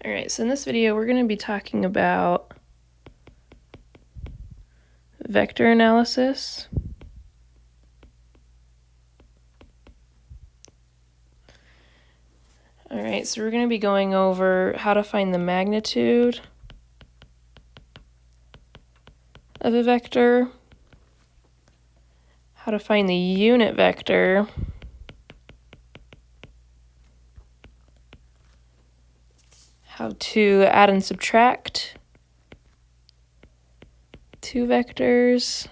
All right, so in this video, we're going to be talking about vector analysis. All right, so we're going to be going over how to find the magnitude of a vector, how to find the unit vector, how to add and subtract two vectors,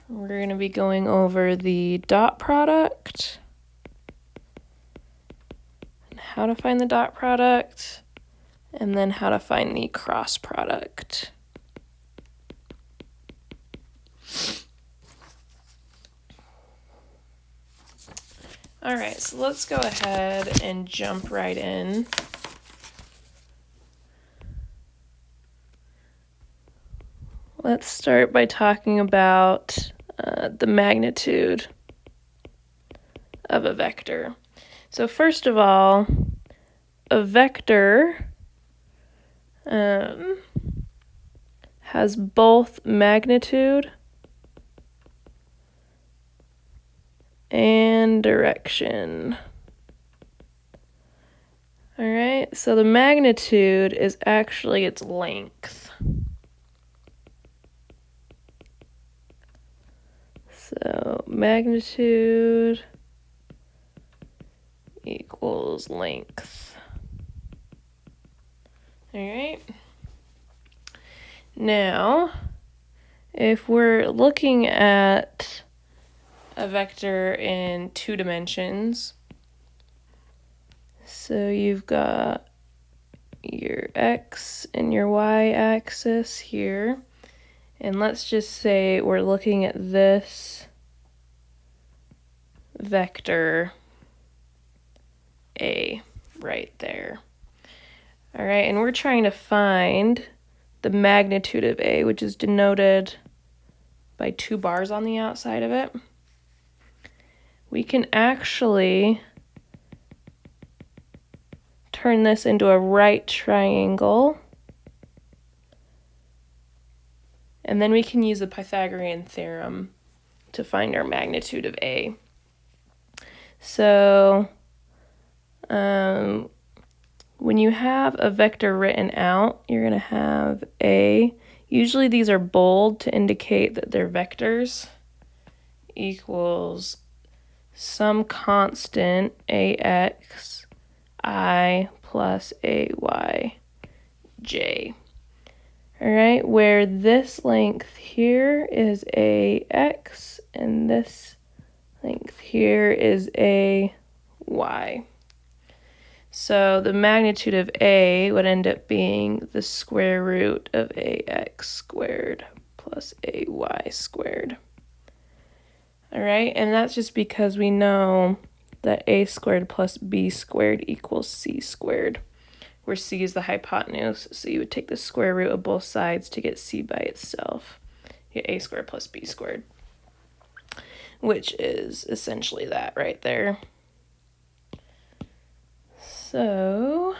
we're going to be going over the dot product, and how to find the dot product, and then how to find the cross product. All right, so let's go ahead and jump right in. Let's start by talking about the magnitude of a vector. So first of all, a vector has both magnitude and direction. All right, so the magnitude is actually its length. So magnitude equals length. All right. Now, if we're looking at a vector in 2 dimensions, so you've got your x and your y axis here, and let's just say we're looking at this vector A right there. All right, and we're trying to find the magnitude of A, which is denoted by 2 bars on the outside of it. We can actually turn this into a right triangle, and then we can use the Pythagorean theorem to find our magnitude of A. So when you have a vector written out, you're going to have A. Usually these are bold to indicate that they're vectors, equals some constant ax I plus ay j. All right, where this length here is ax and this length here is ay. So the magnitude of A would end up being the square root of ax squared plus ay squared. All right, and that's just because we know that a squared plus b squared equals c squared, where c is the hypotenuse, so you would take the square root of both sides to get c by itself. You get a squared plus b squared, which is essentially that right there. So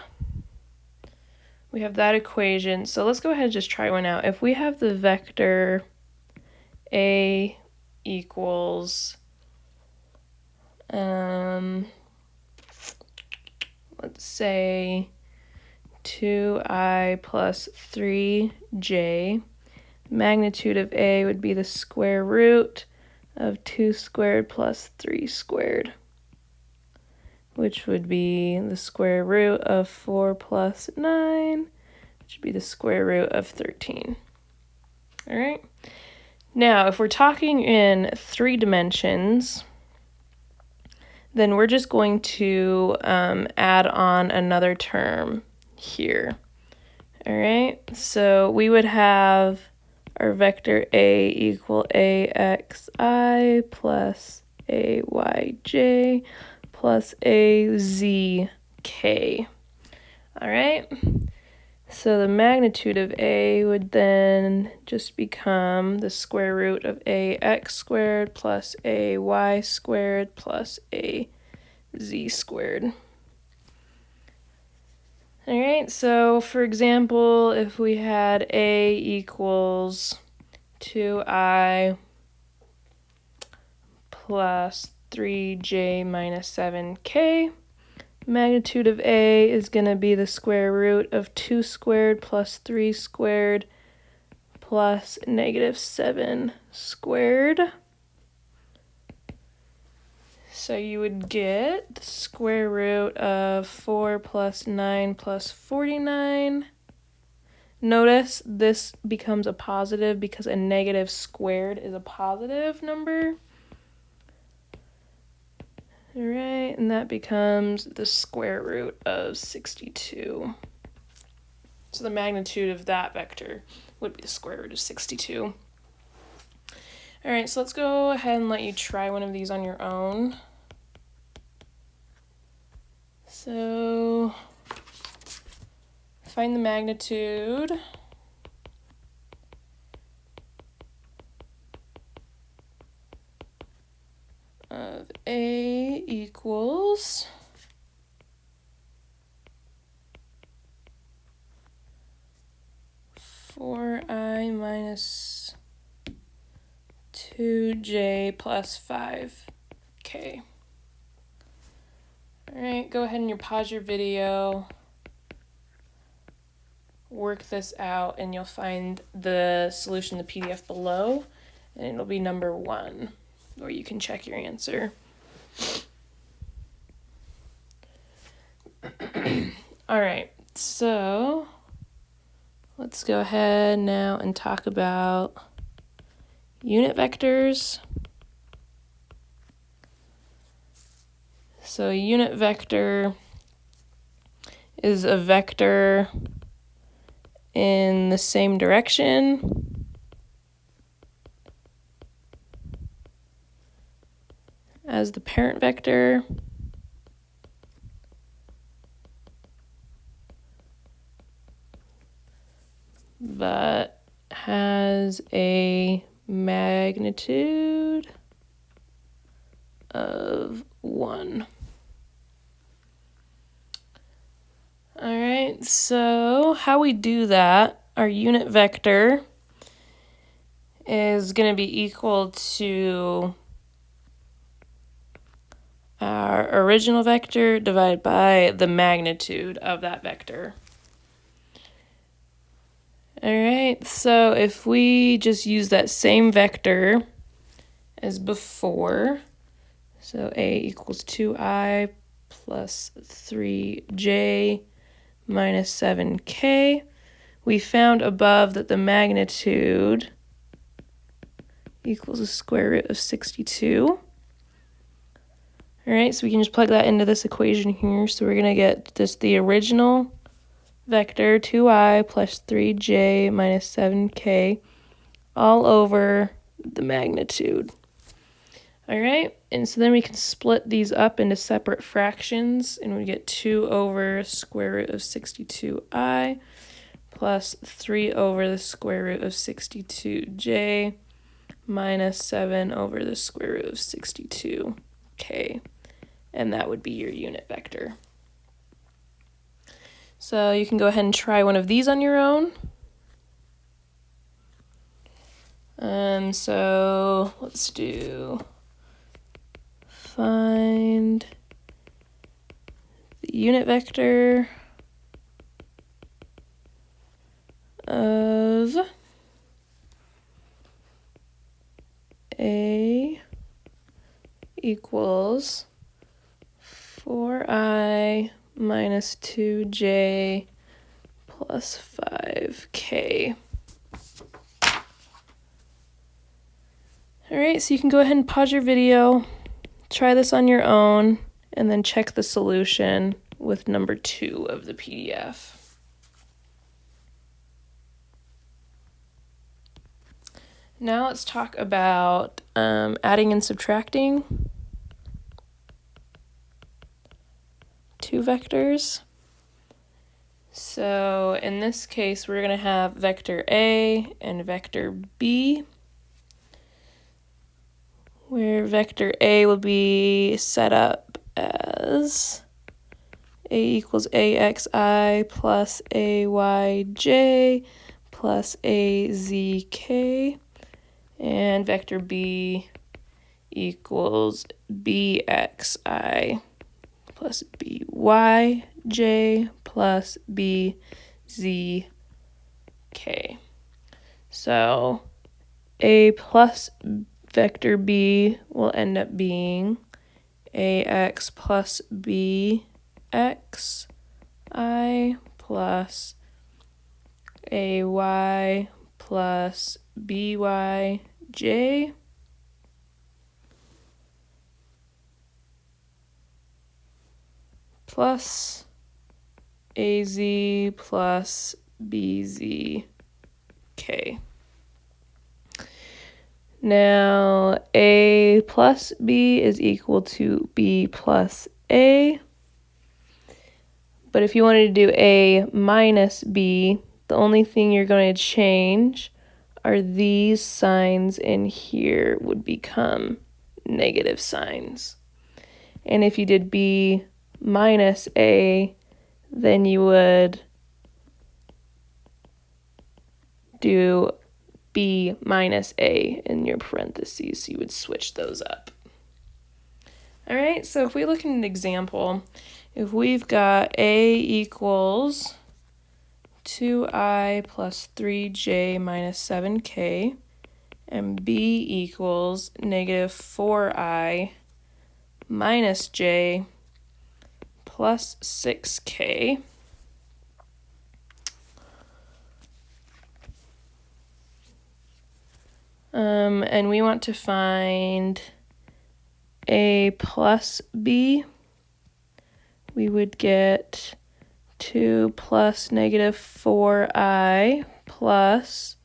we have that equation. So let's go ahead and just try one out. If we have the vector A equals, let's say 2i plus 3j, magnitude of A would be the square root of 2 squared plus 3 squared, which would be the square root of 4 plus 9, which would be the square root of 13. All right. Now, if we're talking in 3 dimensions, then we're just going to add on another term here. All right. So we would have our vector A equal axi plus ayj plus azk. All right, So the magnitude of A would then just become the square root of ax squared plus ay squared plus az squared. All right, so for example, if we had A equals 2I plus 3j minus 7k, magnitude of A is going to be the square root of 2 squared plus 3 squared plus negative 7 squared. So you would get the square root of 4 plus 9 plus 49. Notice this becomes a positive because a negative squared is a positive number. All right, and that becomes the square root of 62. So the magnitude of that vector would be the square root of 62. All right, so let's go ahead and let you try one of these on your own. So find the magnitude of A equals 4I minus 2j plus 5k. All right, go ahead and pause your video, work this out, and you'll find the solution in the PDF below, and it'll be number 1, where you can check your answer. All right, so let's go ahead now and talk about unit vectors. So a unit vector is a vector in the same direction as the parent vector, but has a magnitude of 1. All right, so how we do that, our unit vector is going to be equal to our original vector divided by the magnitude of that vector. All right, so if we just use that same vector as before, so A equals 2I plus 3j minus 7k, we found above that the magnitude equals the square root of 62. All right, so we can just plug that into this equation here. So we're going to get just the original vector, 2I plus 3j minus 7k, all over the magnitude. All right, and so then we can split these up into separate fractions, and we get 2 over square root of 62I plus 3 over the square root of 62j minus 7 over the square root of 62k, and that would be your unit vector. So you can go ahead and try one of these on your own. So let's do find the unit vector of A equals 4I minus 2j plus 5k. All right, so you can go ahead and pause your video, try this on your own, and then check the solution with number 2 of the PDF. Now let's talk about adding and subtracting two vectors. So in this case, we're going to have vector A and vector B, where vector A will be set up as A equals AXI plus AYJ plus AZK, and vector B equals BXI plus BYJ plus BZK. So A plus vector B will end up being AX plus BXI plus AY plus BYJ plus AZ plus BZK. Now, A plus B is equal to B plus A. But if you wanted to do A minus B, the only thing you're going to change are these signs in here would become negative signs. And if you did B minus A, then you would do B minus A in your parentheses, so you would switch those up. All right, so if we look at an example, if we've got A equals 2I plus 3J minus 7K, and B equals negative 4I minus J plus 6K, and we want to find A plus B, we would get 2 plus negative 4I plus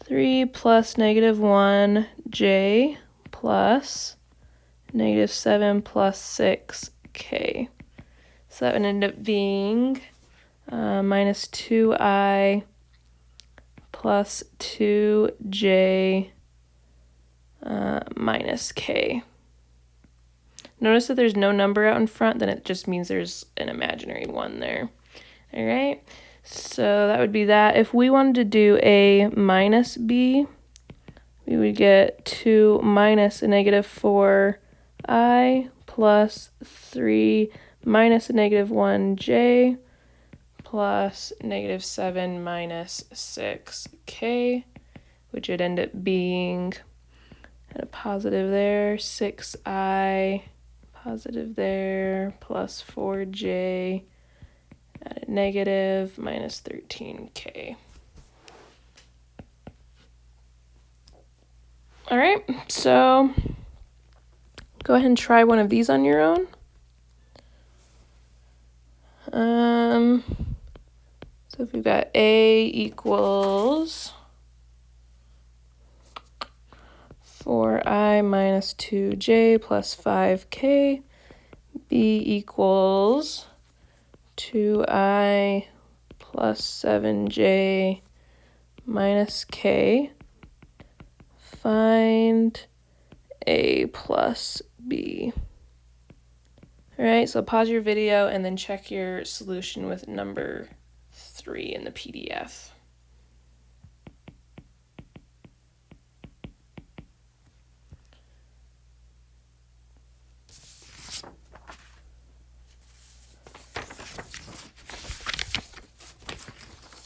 3 plus negative 1J plus negative 7 plus 6K. So that would end up being minus 2I plus 2J minus K. Notice that there's no number out in front, then it just means there's an imaginary one there. All right, so that would be that. If we wanted to do A minus B, we would get 2 minus a negative 4I plus 3 minus a negative 1J plus negative 7 minus 6K, which would end up being at a positive there, 6I positive there, plus 4J at a negative minus 13K. All right, so go ahead and try one of these on your own. So if we've got A equals 4I minus 2J plus 5K, B equals 2I plus 7J minus K, find A plus B. All right, so pause your video and then check your solution with number 3 in the PDF.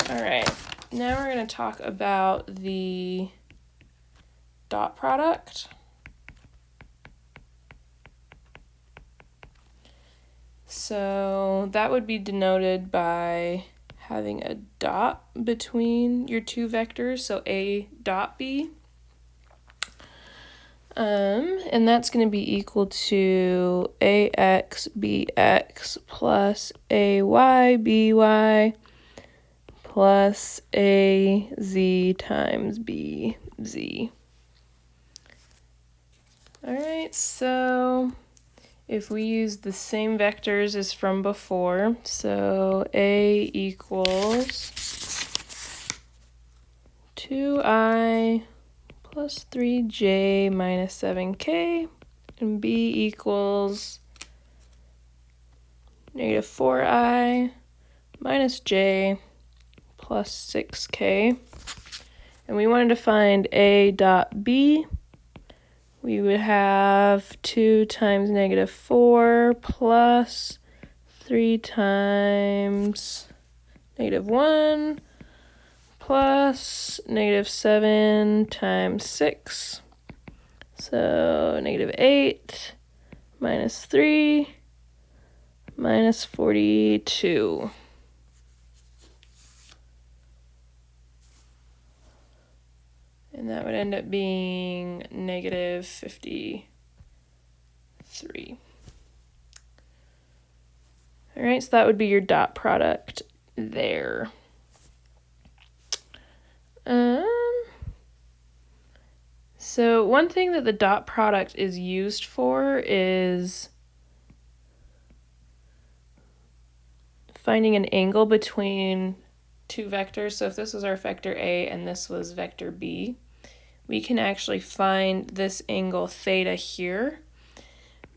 All right, now we're going to talk about the dot product. So that would be denoted by having a dot between your two vectors, so A dot B. And that's going to be equal to AX BX plus AY BY plus AZ times BZ. All right, so if we use the same vectors as from before, so A equals 2I plus 3j minus 7k, and B equals negative 4I minus j plus 6k, and we wanted to find A dot B, we would have 2 times negative 4 plus 3 times negative 1 plus negative 7 times 6. So negative 8 minus 3 minus 42. And that would end up being negative 53. All right, so that would be your dot product there. So one thing that the dot product is used for is finding an angle between two vectors. So if this was our vector A and this was vector B, we can actually find this angle theta here,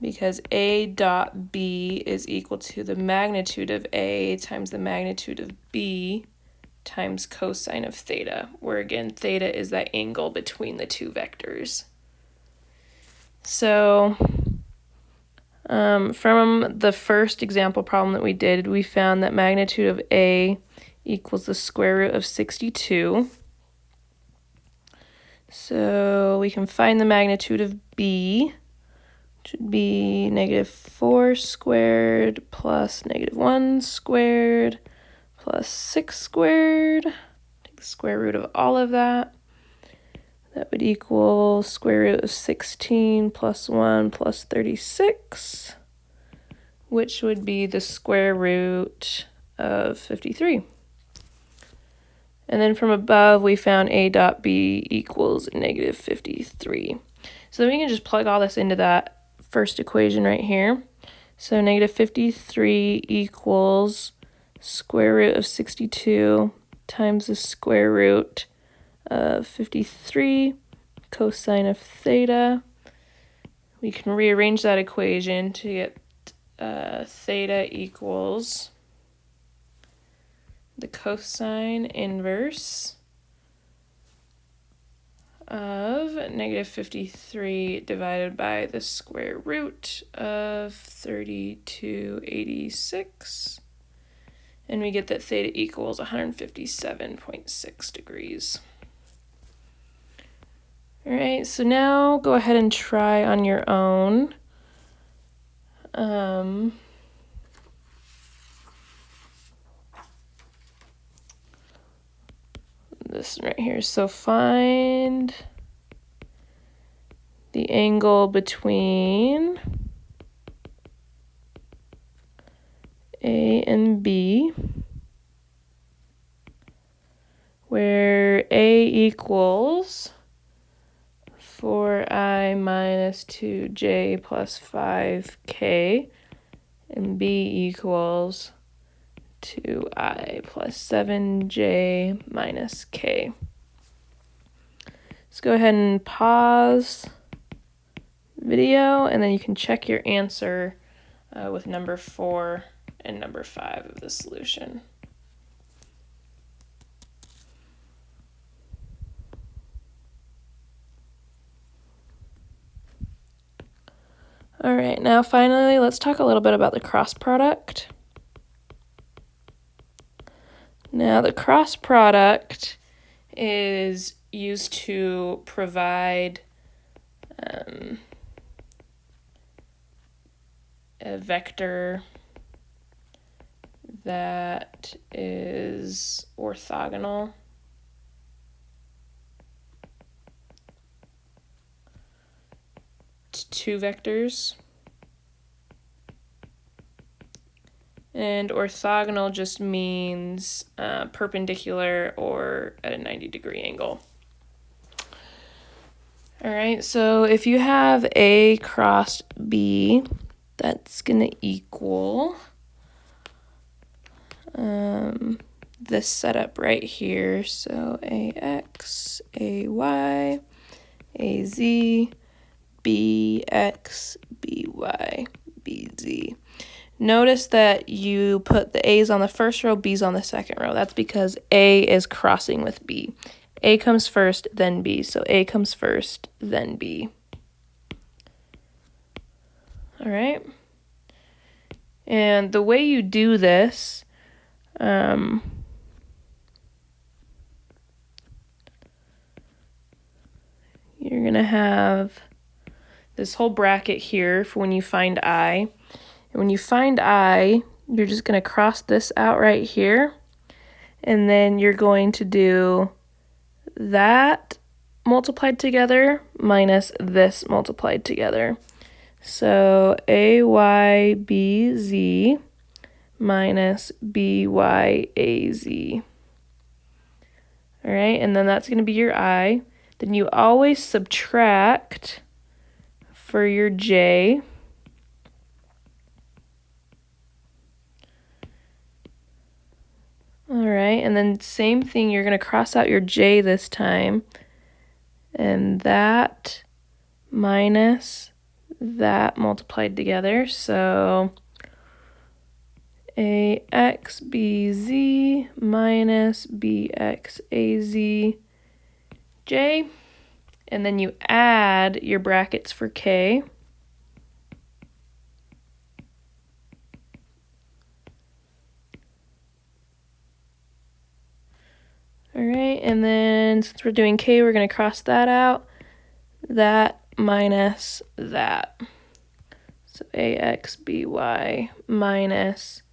because A dot B is equal to the magnitude of A times the magnitude of B times cosine of theta, where again theta is that angle between the two vectors. So from the first example problem that we did, we found that magnitude of A equals the square root of 62. So we can find the magnitude of B, which would be negative 4 squared plus negative 1 squared plus 6 squared. Take the square root of all of that. That would equal square root of 16 plus 1 plus 36, which would be the square root of 53. And then from above, we found A dot B equals negative 53. So then we can just plug all this into that first equation right here. So negative 53 equals square root of 62 times the square root of 53 cosine of theta. We can rearrange that equation to get theta equals the cosine inverse of negative 53 divided by the square root of 3286. And we get that theta equals 157.6 degrees. All right, so now go ahead and try on your own. This right here. So find the angle between A and B, where A equals 4I minus 2j plus 5k, and B equals 2I plus 7j minus k. Let's go ahead and pause video, and then you can check your answer with number 4 and number 5 of the solution. All right, now finally, let's talk a little bit about the cross product. Now, the cross product is used to provide a vector that is orthogonal to two vectors. And orthogonal just means perpendicular or at a 90-degree angle. All right, so if you have A crossed B, that's going to equal this setup right here. So AX, AY, AZ, BX, BY, BZ. Notice that you put the A's on the first row, B's on the second row. That's because A is crossing with B. A comes first, then B. So A comes first, then B. All right. And the way you do this, you're going to have this whole bracket here for when you find I. And when you find I, you're just going to cross this out right here. And then you're going to do that multiplied together minus this multiplied together. So AYBZ minus BYAZ. All right, and then that's going to be your I. Then you always subtract for your J. All right, and then same thing, you're going to cross out your J this time, and that minus that multiplied together, so AXBZ minus BXAZ J, and then you add your brackets for K. All right, and then since we're doing K, we're going to cross that out. That minus that. So AXBY minus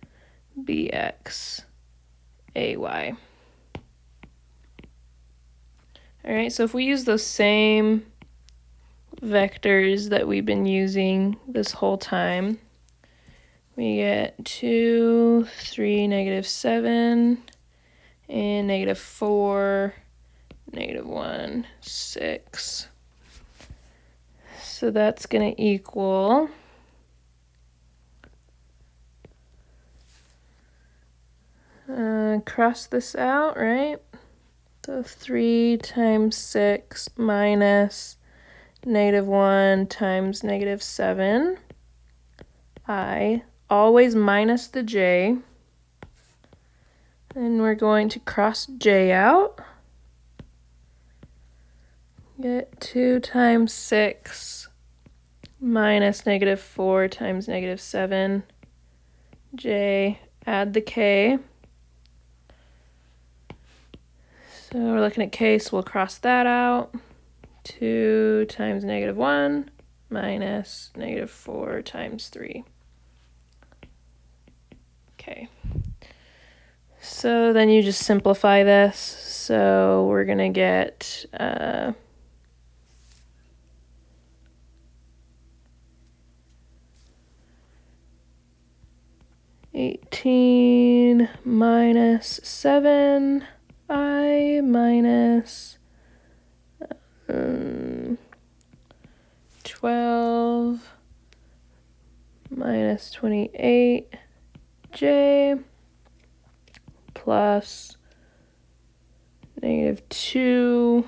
BXAY. All right, so if we use those same vectors that we've been using this whole time, we get 2, 3, -7, and -4, -1, 6. So that's going to equal cross this out, right? So 3 times 6 minus -1 times -7. I always minus the J. And we're going to cross J out. Get 2 times 6 minus -4 times -7. J, add the K. So we're looking at K, so we'll cross that out. 2 times -1 minus -4 times 3. Okay. So then you just simplify this. So we're going to get 18 minus 7i minus 12 minus 28j plus -2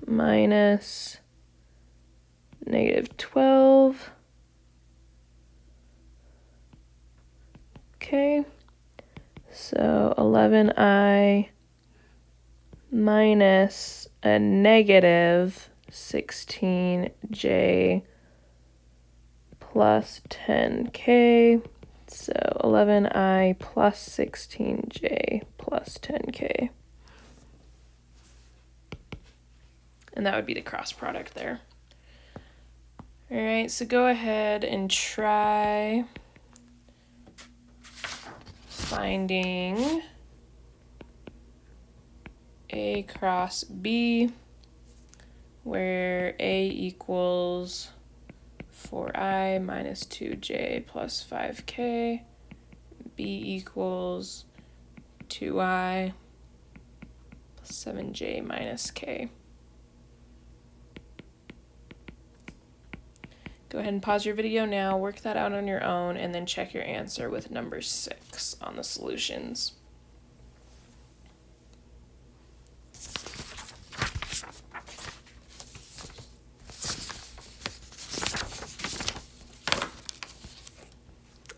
minus -12. Okay, so 11i minus a -16j plus 10k. So 11i plus 16j plus 10k. And that would be the cross product there. All right, so go ahead and try finding A cross B, where A equals 4i minus 2j plus 5k, B equals 2i plus 7j minus k. Go ahead and pause your video now, work that out on your own, and then check your answer with number 6 on the solutions.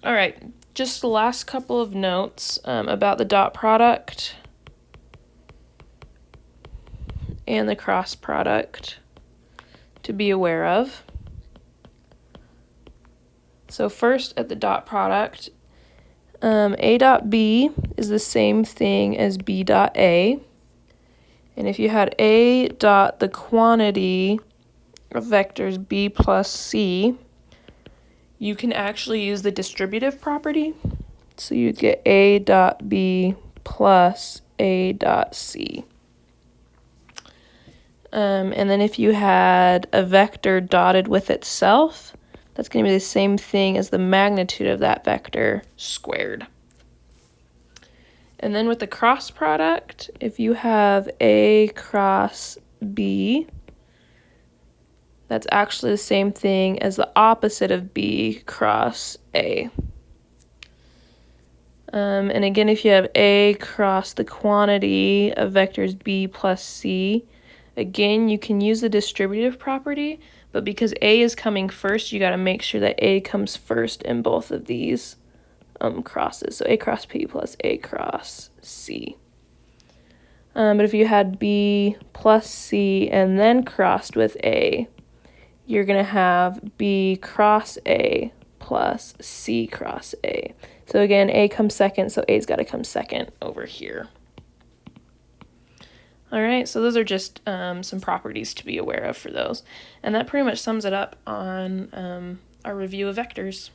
All right, just the last couple of notes about the dot product and the cross product to be aware of. So first, at the dot product, A dot B is the same thing as B dot A. And if you had A dot the quantity of vectors B plus C, you can actually use the distributive property. So you'd get A dot B plus A dot C. And then if you had a vector dotted with itself, that's going to be the same thing as the magnitude of that vector squared. And then with the cross product, if you have A cross B, that's actually the same thing as the opposite of B cross A. And again, if you have A cross the quantity of vectors B plus C, again, you can use the distributive property, but because A is coming first, you got to make sure that A comes first in both of these crosses. So A cross P plus A cross C. But if you had B plus C and then crossed with A, you're going to have B cross A plus C cross A. So again, A comes second, so A's got to come second over here. All right, so those are just some properties to be aware of for those. And that pretty much sums it up on our review of vectors.